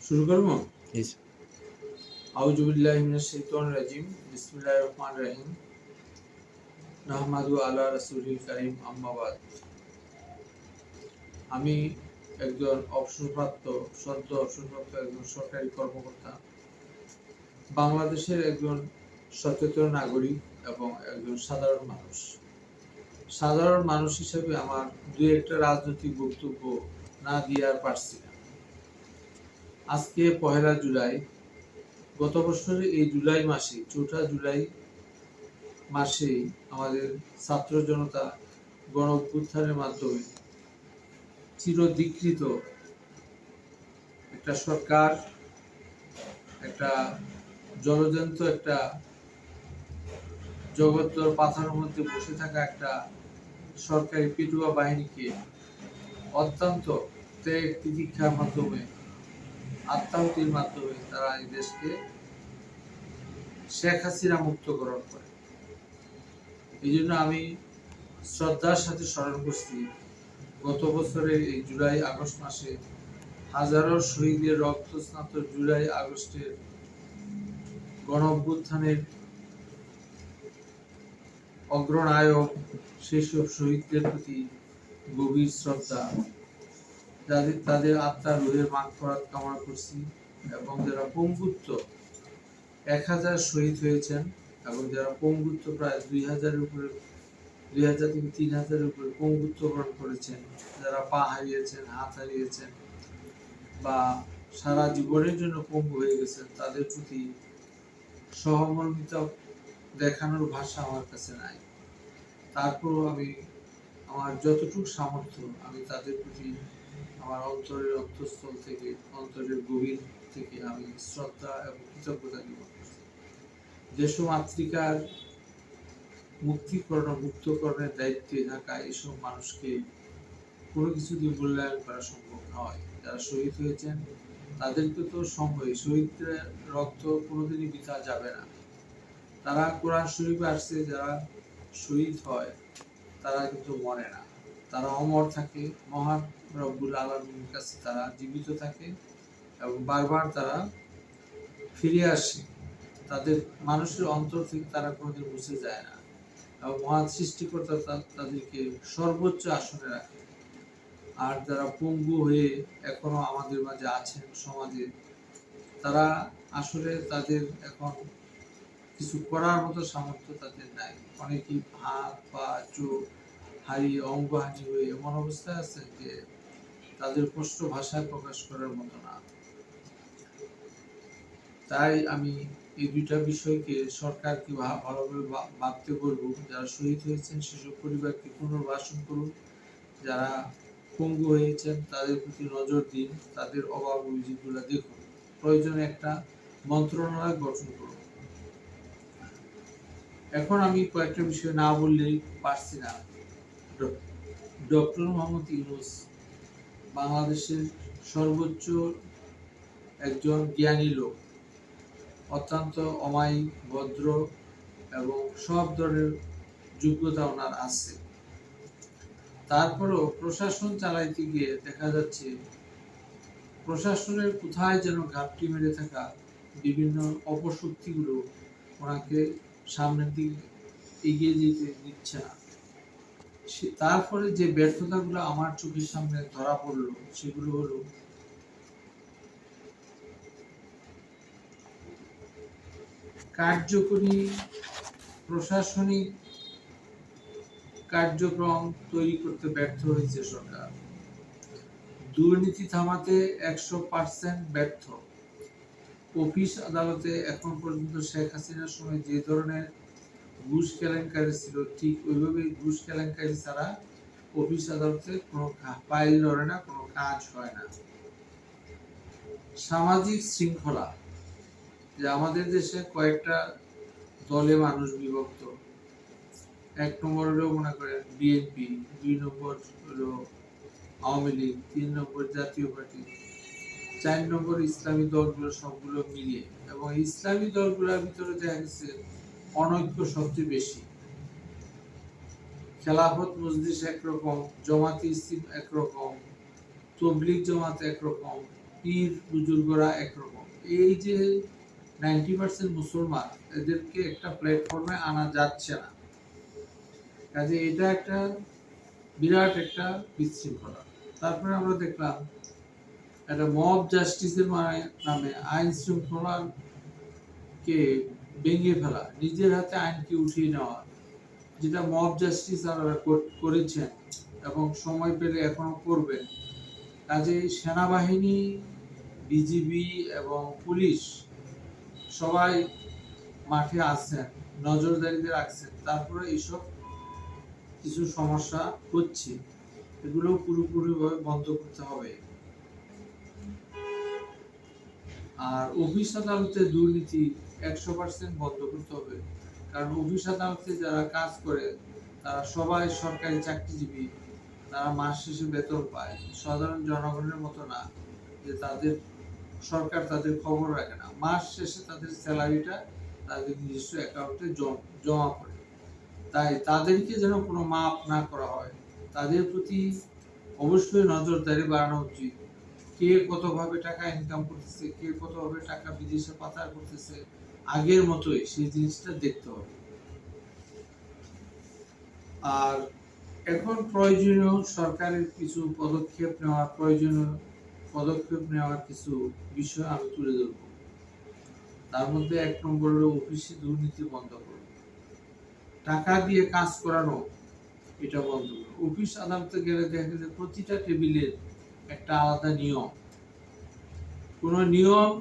শুরু করবো। আউযু বিল্লাহি মিনাশ শাইতানির রাজিম। বিসমিল্লাহির রহমানির রহিম। নাহমাদু আলা রাসূলিল কারীম, আম্মা বাদ। আমি একজন সদ্য অবসরপ্রাপ্ত একজন সরকারি কর্মকর্তা, বাংলাদেশের একজন সচেতন নাগরিক এবং একজন সাধারণ মানুষ হিসেবে আমার দুই একটা রাজনৈতিক বক্তব্য না দিয়ে আর পারছি না। আজকে 1 জুলাই, গত বছরের এই জুলাই মাসে, 4 জুলাই মাসে আমাদের ছাত্র জনতা গণ অভ্যুত্থানের মাধ্যমে চিরধিকৃত একটা সরকার, একটা জলজন্ত একটা জগদ্দল পাথরের মধ্যে বসে থাকা একটা সরকারি পেটুয়া বাহিনীকে অত্যন্ত ত্যাগ তিতিক্ষার মাধ্যমে, আত্মাহুতির মাধ্যমে তারা এই দেশকে শেখ হাসিনা মুক্তকরণ করে। এই জন্য আমি শ্রদ্ধার সাথে স্মরণ করছি গত বছরের এই জুলাই আগস্ট মাসে হাজারো শহীদের রক্তস্নাত জুলাই আগস্টের গণ অভ্যুত্থানের অগ্রনায়ক সেসব শহীদদের প্রতি গভীর শ্রদ্ধা, তাদের আত্মার রুহের মাগফিরাত কামনা করছি। এবং যারা পঙ্গুত্ব 1000 শহীদ হয়েছেন এবং যারা পঙ্গুত্ব প্রায় 2000-এর উপরে, 2000 থেকে 3000-এর উপরে পঙ্গুত্ব বরণ করেছেন, যারা পা হারিয়েছেন, হাত হারিয়েছেন বা সারা জীবনের জন্য পঙ্গু হয়ে গেছেন, তাদের প্রতি সহমর্মিতা দেখানোর ভাষা আমার কাছে নাই। তারপরও আমি আমার যতটুকু সামর্থ্য আমি তাদের প্রতি আমার অন্তরের অন্তঃস্থল থেকে, অন্তরের গভীর থেকে আমি শ্রদ্ধা এবং কৃতজ্ঞতা জ্ঞাপন করছি। দেশমাতৃকার মুক্তকরণের দায়িত্বে থাকা এসব মানুষকে কোনো কিছু দিয়ে মূল্যায়ন করা সম্ভব নয়। যারা শহীদ হয়েছেন তাদেরকে তো শহীদদের রক্ত কোনোদিনই বৃথা যাবে না। তারা কোরআন শরীফে আসছে, যারা শহীদ হয় তারা কিন্তু মরে না, তারা অমর থাকে, মহান রব্বুল আলামিনের কাছে তারা জীবিত থাকে এবং বারবার তারা ফিরে আসে। তাদের মানুষের অন্তর থেকে তারা কোনোদিন মুছে যায় না এবং মহান সৃষ্টিকর্তা তাদেরকে সর্বোচ্চ আসনে রাখে। আর যারা পঙ্গু হয়ে এখনো আমাদের মাঝে আছেন সমাজে, তারা আসলে তাদের এখন কিছু করার মতো সামর্থ্য তাদের নাই। অনেকেই হাত পা চোখ হারিয়ে, অঙ্গহানি হয়ে এমন অবস্থায় আছে যে তাদের কষ্ট ভাষায় প্রকাশ করার মতো না। তাই আমি এই দুইটা বিষয়কে সরকারকে ভালোভাবে ভাবতে বলবো। যারা শহীদ হয়েছেন সেসব পরিবারকে পুনর্বাসন করুন, যারা পঙ্গু হয়েছেন তাদের প্রতি নজর দিন, তাদের অভাব অভিযোগগুলো দেখুন, প্রয়োজনে একটা মন্ত্রণালয় গঠন করুন। এখন আমি কয়েকটা বিষয় না বললেই পারছি না। ডক্টর মোহাম্মদ ইউনূস বাংলাদেশের সর্বোচ্চ একজন জ্ঞানী লোক, অত্যন্ত অমায়িক, ভদ্র এবং সব ধরনের যোগ্যতা ওনার আছে। তারপরেও প্রশাসন চালাইতে গিয়ে দেখা যাচ্ছে প্রশাসনের কোথায় যেন ঘাপটি মেরে থাকা বিভিন্ন অপশক্তিগুলো ওনাকে সামনের দিকে এগিয়ে যেতে দিচ্ছে না। তারপরে যে ব্যর্থতাগুলো আমার চোখের সামনে ধরা পড়লো সেগুলো হলো কার্যকরী প্রশাসনিক কার্যক্রম তৈরি করতে ব্যর্থ হয়েছে সরকার। দুর্নীতি থামাতে 100% ব্যর্থ। অফিস আদালতে এখন পর্যন্ত শেখ হাসিনার সময় যে ধরনের ঘুষ কেলেঙ্কারি ছিল, ঠিক ওইভাবেই ঘুষ কেলেঙ্কারি ছাড়া অফিস আদালতে কোনো ফাইল ধরে না, কোনো কাজ হয় না। সামাজিক শৃঙ্খলা, যে আমাদের দেশে কয়েকটা দলে মানুষ বিভক্ত। 1 নম্বর হলো মনে করেন বিএনপি, 2 নম্বর হলো আওয়ামী লীগ, 3 নম্বর জাতীয় পার্টি, 4 নম্বর ইসলামী দলগুলো, সবগুলো মিলিয়ে। এবং ইসলামী দলগুলোর ভিতরে দেখা গেছে অনৈক্য সবচেয়ে বেশি। খেলাফত মজলিস একরকম, জামাতে ইসলাম একরকম, তবলিগ জামাত একরকম, পীর বুজুর্গরা একরকম। এই যে 90% মুসলমান, এদেরকে একটা প্ল্যাটফর্মে আনা যাচ্ছে না। কাজে এটা একটা বিরাট একটা বিশৃঙ্খলা। তারপরে আমরা দেখলাম একটা মব জাস্টিসের নামে আইন শৃঙ্খলাকে ভেঙে ফেলা, নিজের হাতে আইনকে উঠিয়ে নেওয়া, যেটা মব জাস্টিস আপনারা করেছেন এবং সময় পেলে এখনো করবেন। কাজে সেনাবাহিনী, বিজিবি এবং পুলিশ সবাই মাঠে আছেন, নজরদারিতে রাখছেন, তারপরে এইসব কিছু সমস্যা হচ্ছে, এগুলো পুরোপুরিভাবে বন্ধ করতে হবে। আর অফিস আদালতে দুর্নীতি 100% বন্ধ করতে হবে। কারণ অফিস আদালতে যারা কাজ করে তারা সবাই সরকারি চাকরিজীবী, তারা মাস শেষে বেতন পায়। সাধারণ জনগণের মতো না যে তাদের সরকার তাদের খবর রাখে না, মাস শেষে তাদের স্যালারিটা তাদের নিজস্ব অ্যাকাউন্টে জমা করে। তাই তাদেরকে যেন কোনো মাপ না করা হয়, তাদের প্রতি অবশ্যই নজরদারি বাড়ানো উচিত। কে কতভাবে টাকা ইনকাম করতেছে, কে কতভাবে টাকা বিদেশে পাচার করতেছে, আগের মতোই সেই জিনিসটা দেখতে হবে। আর এখন প্রয়োজনীয় সরকারের কিছু পদক্ষেপ নেওয়ার কিছু বিষয় আমি তুলে ধরব। তার মধ্যে 1 নম্বর হলো অফিসে দুর্নীতি বন্ধ করব, টাকা দিয়ে কাজ করানো এটা বন্ধ করব। অফিস আদালতে গেলে দেখা যায় প্রতিটা টেবিলের একটা আলাদা নিয়ম, কোন নিয়ম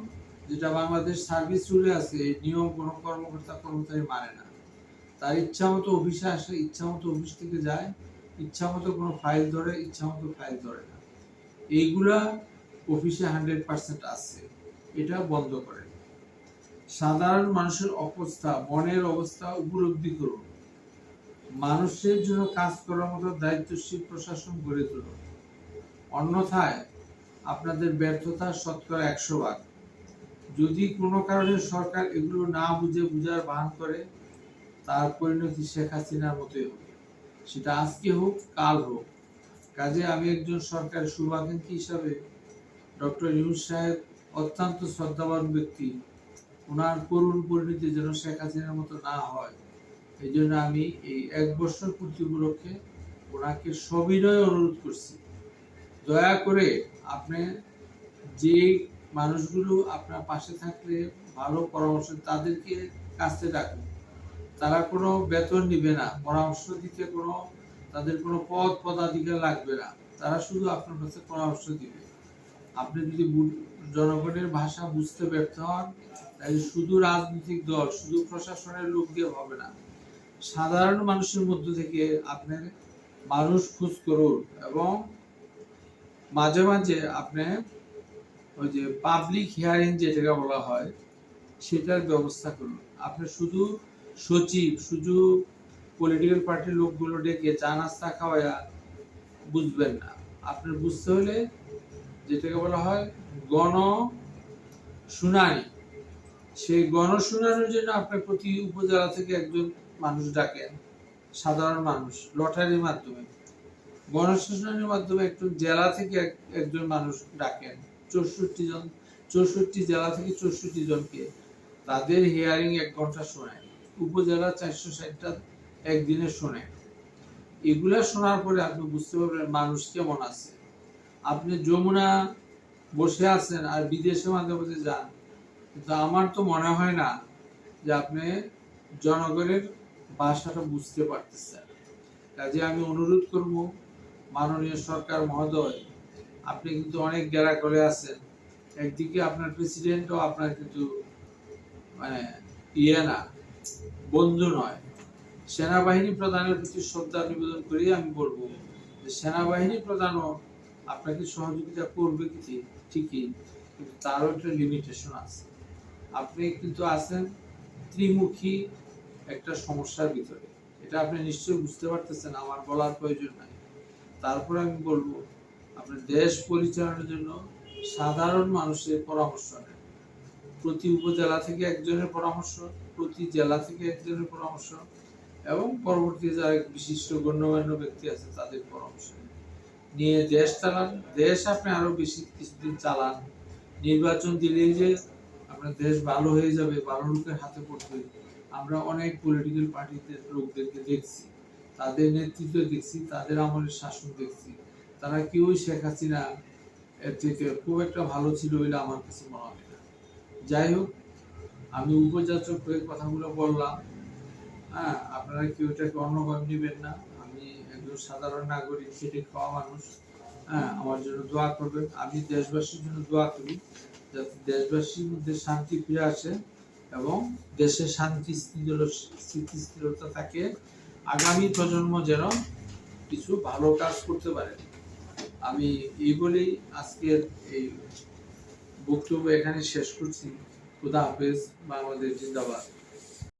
যেটা বাংলাদেশ সার্ভিস রুলে আছে, এই নিয়ম কোনো কর্মকর্তা কর্মচারী মানে না। তার ইচ্ছা মতো অফিসে আসে, ইচ্ছা মতো অফিস থেকে যায়, ইচ্ছা মতো কোনো ফাইল ধরে, ইচ্ছা মতো ফাইল ধরে না। এইগুলা অফিসে 100% আছে, এটা বন্ধ করে। সাধারণ মানুষের মনের অবস্থা উপলব্ধি করুন, মানুষের জন্য কাজ করার মতো দায়িত্বশীল প্রশাসন গড়ে তুলুন। অন্যথায় আপনাদের ব্যর্থতা 100%। যদি কোনো কারণে সরকার এগুলো না বুঝার ভান করে, তার পরিণতি শেখ হাসিনার মতোই হবে, সেটা আজকে হোক কাল হোক। কাজে আমি একজন সরকারের শুভাকাঙ্ক্ষী হিসাবে ডক্টর ইউনূস সাহেব অত্যন্ত শ্রদ্ধাবান ব্যক্তি, ওনার করুণ পরিণতি যেন শেখ হাসিনার মতো না হয়, এই জন্য আমি এই 1 বছর পূর্তি উপলক্ষে ওনাকে সবিনয় অনুরোধ করছি, দয়া করে আপনি যে মানুষগুলো আপনার পাশে থাকলে ভালো পরামর্শ, তাদেরকে কাছে ডাকুন। তারা কোনো বেতন নিবে না, পরামর্শ দিতে তাদের কোনো পদাধিকার লাগবে না, তারা শুধু আপনার কাছে পরামর্শ দিবে। আপনি যদি জনগণের ভাষা বুঝতে ব্যর্থ হন, তাহলে শুধু রাজনৈতিক দল, শুধু প্রশাসনের লোক দিয়ে হবে না। সাধারণ মানুষের মধ্য থেকে আপনার মানুষ খোঁজ করুন এবং মাঝে মাঝে আপনি ওই যে পাবলিক হিয়ারিং যেটাকে বলা হয়, সেটার ব্যবস্থা করুন। আপনি শুধু শুধু পলিটিক্যাল পার্টির লোকগুলো ডেকে চা নাস্তা খাওয়ায়া বুঝবেন না। আপনার বুঝতে হলে যেটাকে বলা হয় গণশুনানি, সেই গণশুনানির জন্য আপনি প্রতি উপজেলা থেকে একজন মানুষ ডাকেন, সাধারণ মানুষ, লটারির মাধ্যমে। গণশুনানির মাধ্যমে একটু জেলা থেকে একজন মানুষ ডাকেন, 64 জেলা থেকে 64 জনকে, তাদের হিয়ারিং 1 ঘন্টা শোনেন, উপজেলা 460টা একদিনে শোনেন। এগুলা শোনার পরে আপনি বুঝতে পারবেন মানুষ কেমন আছে। আপনি যমুনা বসে আছেন আর বিদেশে মাঝে মাঝে যান, কিন্তু আমার তো মনে হয় না যে আপনি জনগণের ভাষাটা বুঝতে পারতেছেন। কাজে আমি অনুরোধ করব, মাননীয় সরকার মহোদয়, আপনি কিন্তু অনেক গেরাকলে আছেন। একদিকে আপনার প্রেসিডেন্টও আপনার কিন্তু মানে না, বন্ধু নয়। সেনাবাহিনী প্রধানের প্রতি শ্রদ্ধা নিবেদন করে আমি বলবো যে সেনাবাহিনী প্রধানও আপনাকে সহযোগিতা করবে ঠিকই, কিন্তু তারও একটা লিমিটেশন আছে। আপনি কিন্তু আছেন ত্রিমুখী একটা সমস্যার ভিতরে, এটা আপনি নিশ্চয়ই বুঝতে পারতেছেন, আমার বলার প্রয়োজন নাই। তারপরে আমি বলবো, আপনি দেশ পরিচালনার জন্য সাধারণ মানুষের পরামর্শ নেন। প্রতি উপজেলা থেকে একজনের পরামর্শ, প্রতি জেলা থেকে একজনের পরামর্শ, এবং পরবর্তী যারা বিশিষ্ট গণ্যমান্য ব্যক্তি আছে তাদের পরামর্শ নেন। নিয়ে দেশ চালান। দেশ আপনি আরো বেশি কিছুদিন চালান, নির্বাচন দিলেই যে আপনার দেশ ভালো হয়ে যাবে, ভালো লোকের হাতে পড়বে। আমরা অনেক পলিটিক্যাল পার্টিদের লোকদেরকে দেখছি, তাদের নেতৃত্ব দেখছি, তাদের আমলের শাসন দেখছি, তারা কেউই শেখ হাসিনা এর থেকে খুব একটা ভালো ছিল বলে আমার কাছে মনে হয় না। যাই হোক, আমি উপযাচক হয়ে কথাগুলো বললাম। হ্যাঁ, আপনারা কেউ এটাকে অন্যভাবে নেবেন না। আমি একজন সাধারণ নাগরিক, খেটে খাওয়া মানুষ। হ্যাঁ, আমার জন্য দোয়া করবেন। আমি দেশবাসীর জন্য দোয়া করি যাতে দেশবাসীর মধ্যে শান্তি ফিরে আসে এবং দেশে শান্তি স্থিতিশীলতা থাকে, আগামী প্রজন্ম যেন কিছু ভালো কাজ করতে পারে। আমি এই বলেই আজকের এই বক্তব্য এখানে শেষ করছি। খুদা হাফেজ। বাংলাদেশ জিন্দাবাদ।